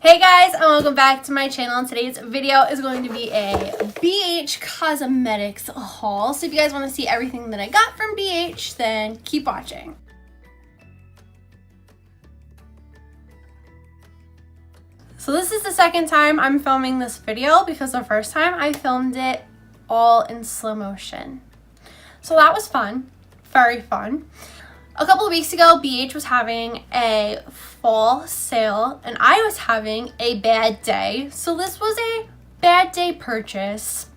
Hey guys, and welcome back to my channel, and today's video is going to be a BH Cosmetics haul. So if you guys want to see everything that I got from BH, then keep watching. So this is the second time I'm filming this video because the first time I filmed it all in slow motion. So that was fun, very fun. A couple of weeks ago, BH was having a fall sale and I was having a bad day. So this was a bad day purchase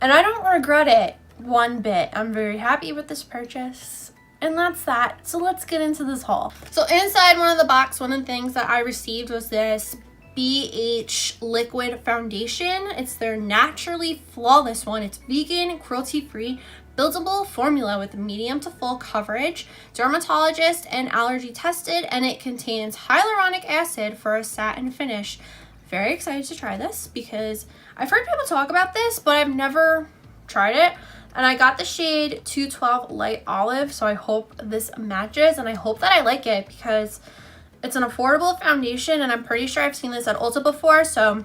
and I don't regret it one bit. I'm very happy with this purchase and that's that. So let's get into this haul. So inside one of the box, one of the things that I received was this BH liquid foundation. It's their naturally flawless one. It's vegan, cruelty-free, buildable formula with medium to full coverage, dermatologist and allergy tested, and it contains hyaluronic acid for a satin finish. Very excited to try this because I've heard people talk about this, but I've never tried it. And I got the shade 212 Light Olive, so I hope this matches and I hope that I like it because it's an affordable foundation and I'm pretty sure I've seen this at Ulta before, so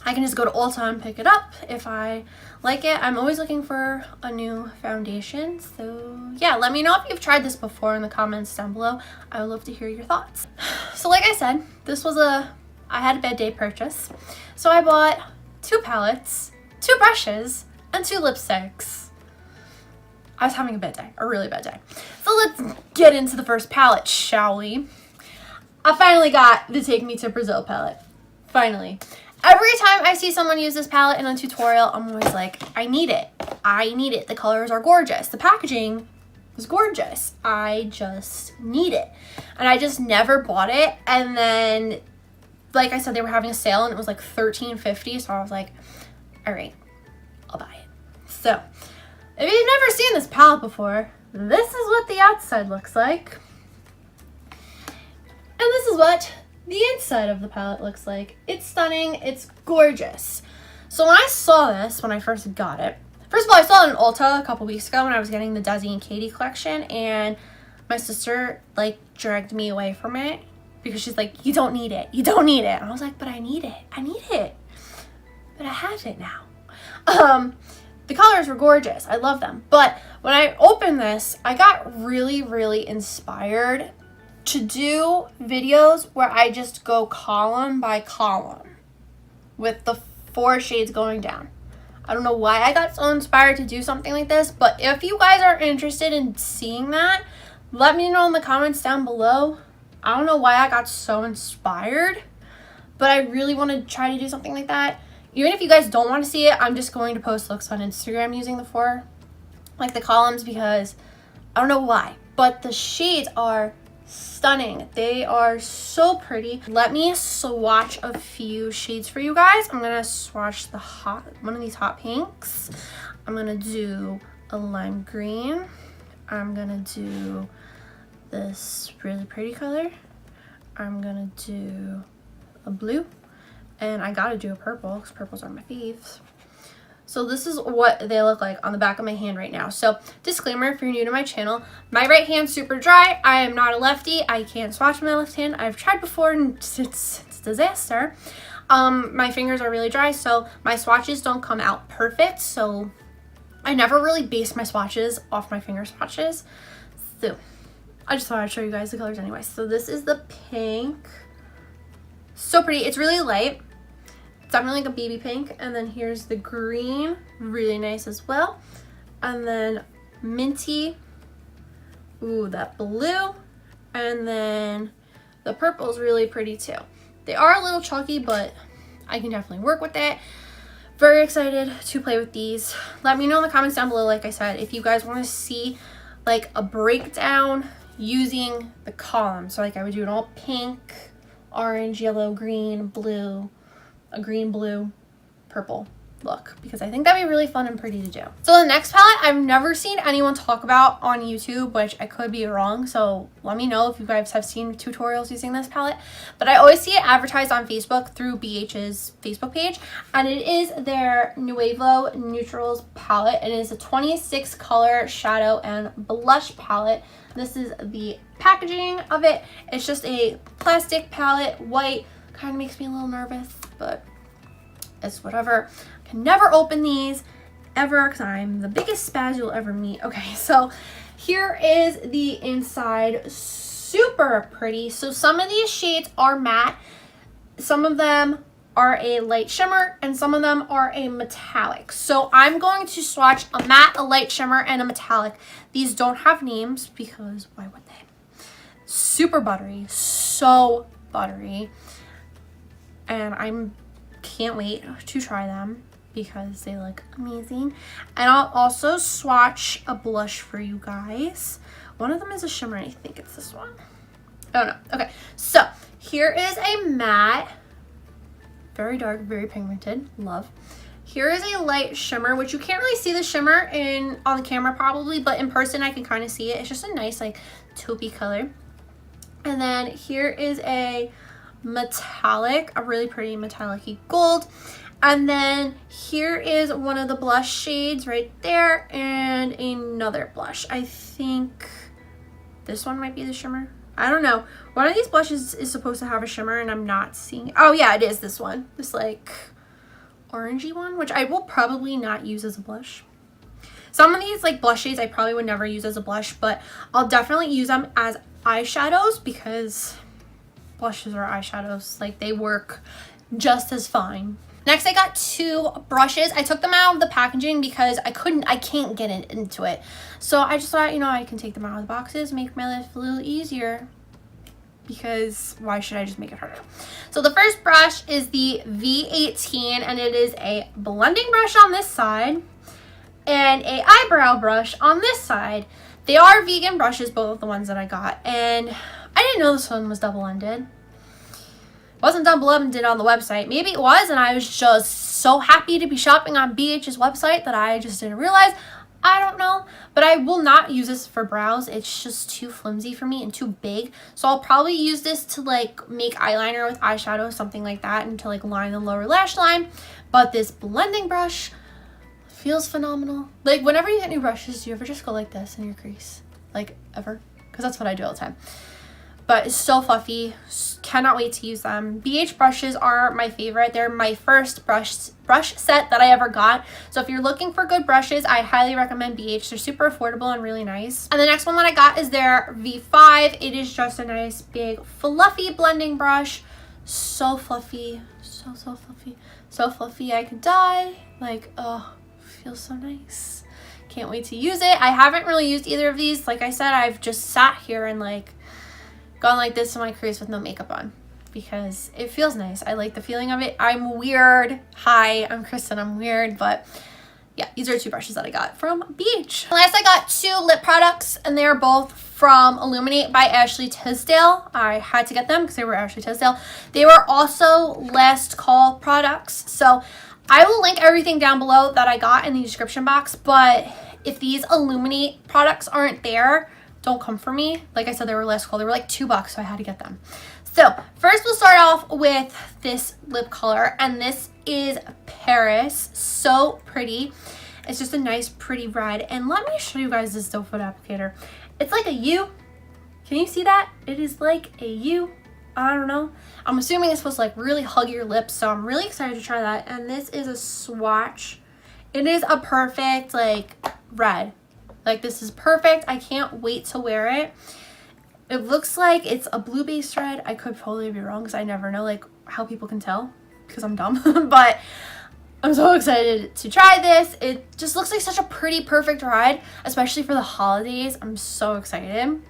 I can just go to Ulta and pick it up if I like it. I'm always looking for a new foundation. So yeah, let me know if you've tried this before in the comments down below. I would love to hear your thoughts. So like I said, I had a bad day purchase. So I bought 2 palettes, 2 brushes, and 2 lipsticks. I was having a bad day, a really bad day. So let's get into the first palette, shall we? I finally got the Take Me to Brazil palette. Finally. Every time I see someone use this palette in a tutorial, I'm always like, I need it. I need it. The colors are gorgeous. The packaging is gorgeous. I just need it. And I just never bought it. And then, like I said, they were having a sale and it was like $13.50. So I was like, all right, I'll buy it. So if you've never seen this palette before, this is what the outside looks like. And this is what the inside of the palette looks like. It's stunning. It's gorgeous. So when I saw this, when I first got it, first of all, I saw it in Ulta a couple weeks ago when I was getting the DESI and KATY collection, and my sister like dragged me away from it because she's like, you don't need it. You don't need it. And I was like, but I need it. I need it. But I have it now. The colors were gorgeous. I love them. But when I opened this, I got really, really inspired to do videos where I just go column by column with the 4 shades going down. I don't know why I got so inspired to do something like this, but if you guys are interested in seeing that, let me know in the comments down below. I don't know why I got so inspired, but I really want to try to do something like that. Even if you guys don't want to see it, I'm just going to post looks on Instagram using the 4, like the columns, because I don't know why, but the shades are stunning. They are so pretty. Let me swatch a few shades for you guys. I'm gonna swatch one of these hot pinks. I'm gonna do a lime green. I'm gonna do this really pretty color. I'm gonna do a blue, and I gotta do a purple because purples are my faves. So this is what they look like on the back of my hand right now. So disclaimer, if you're new to my channel, my right hand's super dry. I am not a lefty. I can't swatch my left hand. I've tried before and it's disaster. My fingers are really dry, so my swatches don't come out perfect. So I never really base my swatches off my finger swatches. So I just thought I'd show you guys the colors anyway. So this is the pink. So pretty. It's really light. Definitely like a baby pink. And then here's the green, really nice as well. And then minty, ooh, that blue. And then the purple is really pretty too. They are a little chalky, but I can definitely work with it. Very excited to play with these. Let me know in the comments down below, like I said, if you guys want to see like a breakdown using the columns. So like I would do an all pink, orange, yellow, green, blue, a green, blue, purple look, because I think that'd be really fun and pretty to do. So the next palette I've never seen anyone talk about on YouTube, which I could be wrong, so let me know if you guys have seen tutorials using this palette, but I always see it advertised on Facebook through BH's Facebook page, and it is their Nuevo Neutrals palette. It is a 26 color shadow and blush palette. This is the packaging of it. It's just a plastic palette, white, Kind of makes me a little nervous, but it's whatever. I can never open these ever because I'm the biggest spaz you'll ever meet. Okay, so here is the inside. Super pretty. So some of these shades are matte. Some of them are a light shimmer and some of them are a metallic. So I'm going to swatch a matte, a light shimmer, and a metallic. These don't have names because why would they? Super buttery, so buttery. And I can't wait to try them because they look amazing. And I'll also swatch a blush for you guys. One of them is a shimmer, and I think it's this one. Oh no. Okay, so here is a matte. Very dark, very pigmented. Love. Here is a light shimmer, which you can't really see the shimmer on the camera probably, but in person I can kind of see it. It's just a nice like taupey color. And then here is a metallic, a really pretty metallic-y gold. And then here is one of the blush shades right there and another blush. I think this one might be the shimmer. I don't know. One of these blushes is supposed to have a shimmer and I'm not seeing it. Oh yeah, it is this one. This like orangey one, which I will probably not use as a blush. Some of these like blush shades I probably would never use as a blush, but I'll definitely use them as eyeshadows because blushes are eyeshadows. Like they work just as fine. Next, I got two brushes. I took them out of the packaging because I can't get into it. So I just thought, you know, I can take them out of the boxes, make my life a little easier because why should I just make it harder? So the first brush is the V18 and it is a blending brush on this side and a eyebrow brush on this side. They are vegan brushes, both of the ones that I got, and I didn't know this one was double-ended. Wasn't double-ended on the website. Maybe it was, and I was just so happy to be shopping on BH's website that I just didn't realize. I don't know, but I will not use this for brows. It's just too flimsy for me and too big. So I'll probably use this to like make eyeliner with eyeshadow, something like that, and to like line the lower lash line. But this blending brush feels phenomenal. Like whenever you get new brushes, do you ever just go like this in your crease? Like ever? Because that's what I do all the time. But it's so fluffy. Cannot wait to use them. BH brushes are my favorite. They're my first brush set that I ever got. So if you're looking for good brushes, I highly recommend BH. They're super affordable and really nice. And the next one that I got is their V5. It is just a nice big fluffy blending brush. So fluffy. So fluffy. So fluffy I could die. Like, oh, feels so nice. Can't wait to use it. I haven't really used either of these. Like I said, I've just sat here and like gone like this in my crease with no makeup on because it feels nice. I like the feeling of it. I'm weird. Hi, I'm Kristen. I'm weird, but yeah, these are two brushes that I got from BH. Last, I got two lip products, and they're both from Illuminate by Ashley Tisdale. I had to get them because they were Ashley Tisdale. They were also last call products, so I will link everything down below that I got in the description box, but if these Illuminate products aren't there, don't come for me. Like I said, they were last call. They were like $2, so I had to get them. So first we'll start off with this lip color, and this is Paris. So pretty. It's just a nice pretty red, and let me show you guys this doe foot applicator. It's like a U. Can you see that? It is like a U. I don't know. I'm assuming it's supposed to like really hug your lips, so I'm really excited to try that. And this is a swatch. It is a perfect like red. Like this is perfect. I can't wait to wear it. It looks like it's a blue based red. I could totally be wrong because I never know like how people can tell because I'm dumb. But I'm so excited to try this. It just looks like such a pretty perfect red, especially for the holidays. I'm so excited. And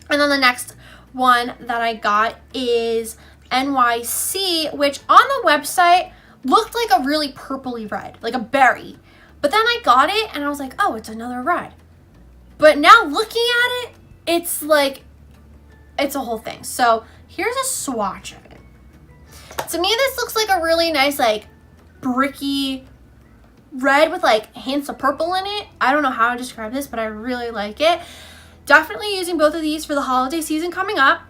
then the next one that I got is NYC, which on the website looked like a really purpley red, like a berry. But then I got it and I was like, oh, it's another red. But now looking at it, it's like, it's a whole thing. So here's a swatch of it. To me, this looks like a really nice, like bricky red with like hints of purple in it. I don't know how to describe this, but I really like it. Definitely using both of these for the holiday season coming up.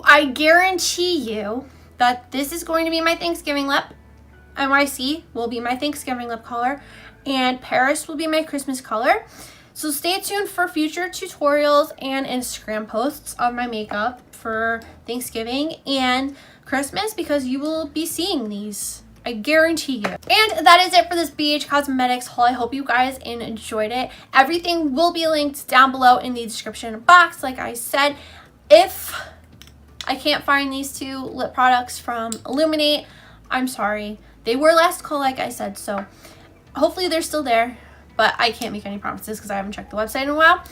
I guarantee you that this is going to be my Thanksgiving lip. NYC will be my Thanksgiving lip color, and Paris will be my Christmas color. So stay tuned for future tutorials and Instagram posts of my makeup for Thanksgiving and Christmas because you will be seeing these. I guarantee you. And that is it for this BH Cosmetics haul. I hope you guys enjoyed it. Everything will be linked down below in the description box. Like I said, if I can't find these two lip products from Illuminate, I'm sorry. They were last call, like I said, so hopefully they're still there, but I can't make any promises because I haven't checked the website in a while.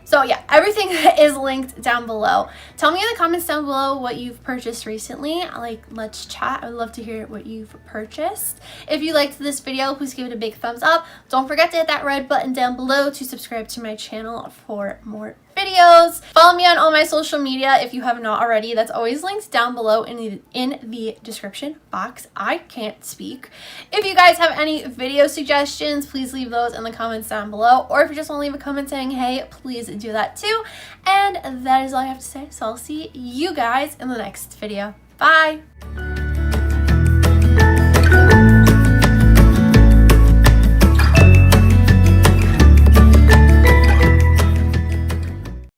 So yeah, everything is linked down below. Tell me in the comments down below what you've purchased recently. Like, let's chat. I would love to hear what you've purchased. If you liked this video, please give it a big thumbs up. Don't forget to hit that red button down below to subscribe to my channel for more videos. Follow me on all my social media if you have not already. That's always linked down below in the description box. I can't speak. If you guys have any video suggestions, please leave those in the comments down below. Or if you just want to leave a comment saying hey, please do that too. And that is all I have to say. So I'll see you guys in the next video. Bye!